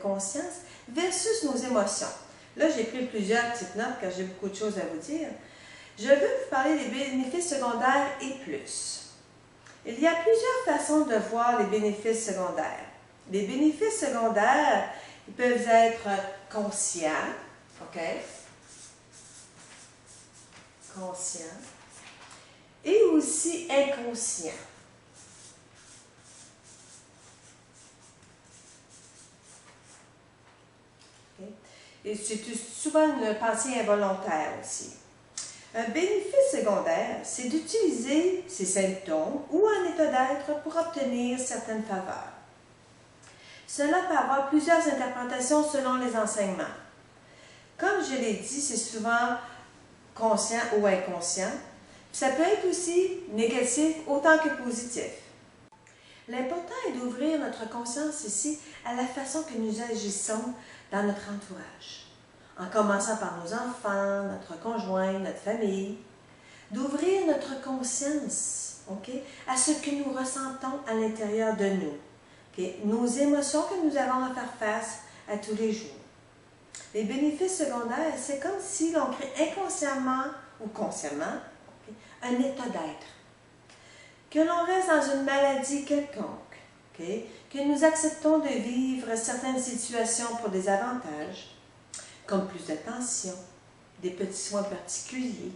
conscience versus nos émotions. Là, j'ai pris plusieurs petites notes car j'ai beaucoup de choses à vous dire. Je veux vous parler des bénéfices secondaires et plus. Il y a plusieurs façons de voir les bénéfices secondaires. Les bénéfices secondaires, ils peuvent être conscients, OK? Conscients. Et aussi inconscients. Okay? Et c'est souvent une pensée involontaire aussi. Un bénéfice secondaire, c'est d'utiliser ces symptômes ou un état d'être pour obtenir certaines faveurs. Cela peut avoir plusieurs interprétations selon les enseignements. Comme je l'ai dit, c'est souvent conscient ou inconscient. Ça peut être aussi négatif autant que positif. L'important est d'ouvrir notre conscience ici à la façon que nous agissons dans notre entourage. En commençant par nos enfants, notre conjoint, notre famille. D'ouvrir notre conscience, okay, à ce que nous ressentons à l'intérieur de nous. Okay, nos émotions que nous avons à faire face à tous les jours. Les bénéfices secondaires, c'est comme si l'on crée inconsciemment ou consciemment un état d'être. Que l'on reste dans une maladie quelconque, okay? Que nous acceptons de vivre certaines situations pour des avantages, comme plus d'attention, des petits soins particuliers.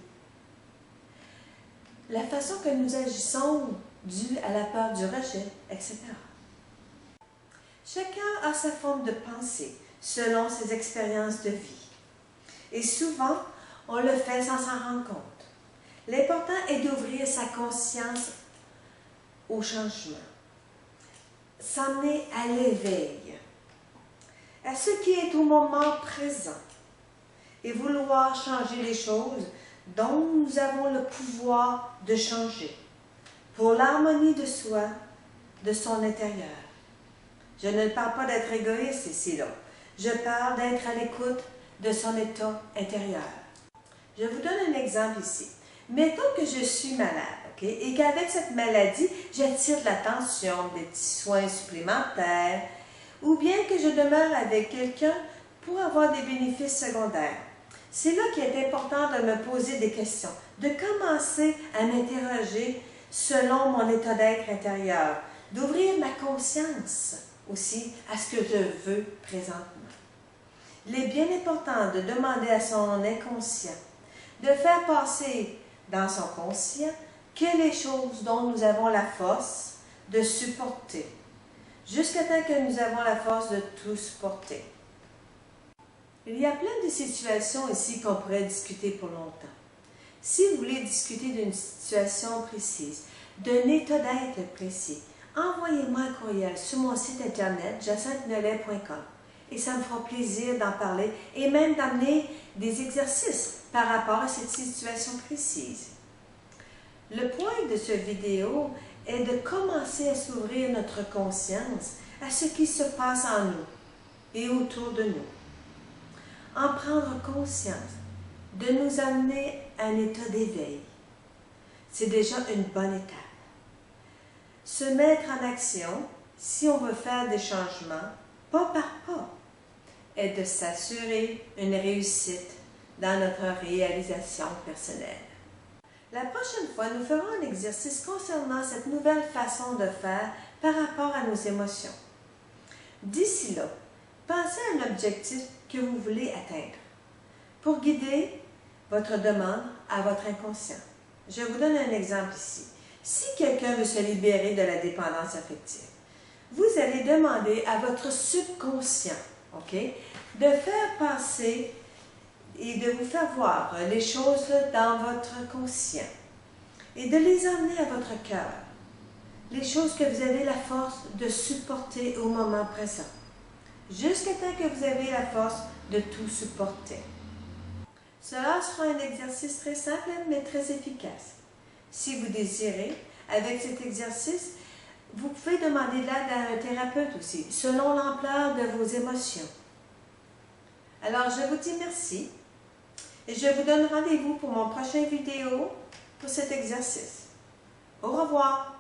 La façon que nous agissons due à la peur du rejet, etc. Chacun a sa forme de pensée selon ses expériences de vie. Et souvent, on le fait sans s'en rendre compte. L'important est d'ouvrir sa conscience au changement, s'emmener à l'éveil, à ce qui est au moment présent et vouloir changer les choses dont nous avons le pouvoir de changer pour l'harmonie de soi, de son intérieur. Je ne parle pas d'être égoïste ici, là. Je parle d'être à l'écoute de son état intérieur. Je vous donne un exemple ici. Mettons que je suis malade, okay, et qu'avec cette maladie, j'attire de l'attention, des petits soins supplémentaires, ou bien que je demeure avec quelqu'un pour avoir des bénéfices secondaires. C'est là qu'il est important de me poser des questions, de commencer à m'interroger selon mon état d'être intérieur, d'ouvrir ma conscience aussi à ce que je veux présentement. Il est bien important de demander à son inconscient, de faire passer dans son conscient que les choses dont nous avons la force de supporter, jusqu'à temps que nous avons la force de tout supporter. Il y a plein de situations ici qu'on pourrait discuter pour longtemps. Si vous voulez discuter d'une situation précise, d'un état d'être précis, envoyez-moi un courriel sur mon site internet jacintenolet.com et ça me fera plaisir d'en parler et même d'amener des exercices par rapport à cette situation précise. Le point de cette vidéo est de commencer à s'ouvrir notre conscience à ce qui se passe en nous et autour de nous. En prendre conscience, de nous amener à un état d'éveil. C'est déjà une bonne étape. Se mettre en action, si on veut faire des changements, pas par pas, est de s'assurer une réussite dans notre réalisation personnelle. La prochaine fois, nous ferons un exercice concernant cette nouvelle façon de faire par rapport à nos émotions. D'ici là, pensez à un objectif que vous voulez atteindre pour guider votre demande à votre inconscient. Je vous donne un exemple ici. Si quelqu'un veut se libérer de la dépendance affective, vous allez demander à votre subconscient, OK, de faire passer et de vous faire voir les choses dans votre conscient et de les emmener à votre cœur, les choses que vous avez la force de supporter au moment présent, jusqu'à temps que vous avez la force de tout supporter. Cela sera un exercice très simple mais très efficace. Si vous désirez, avec cet exercice, vous pouvez demander de l'aide à un thérapeute aussi, selon l'ampleur de vos émotions. Alors, je vous dis merci et je vous donne rendez-vous pour mon prochain vidéo pour cet exercice. Au revoir!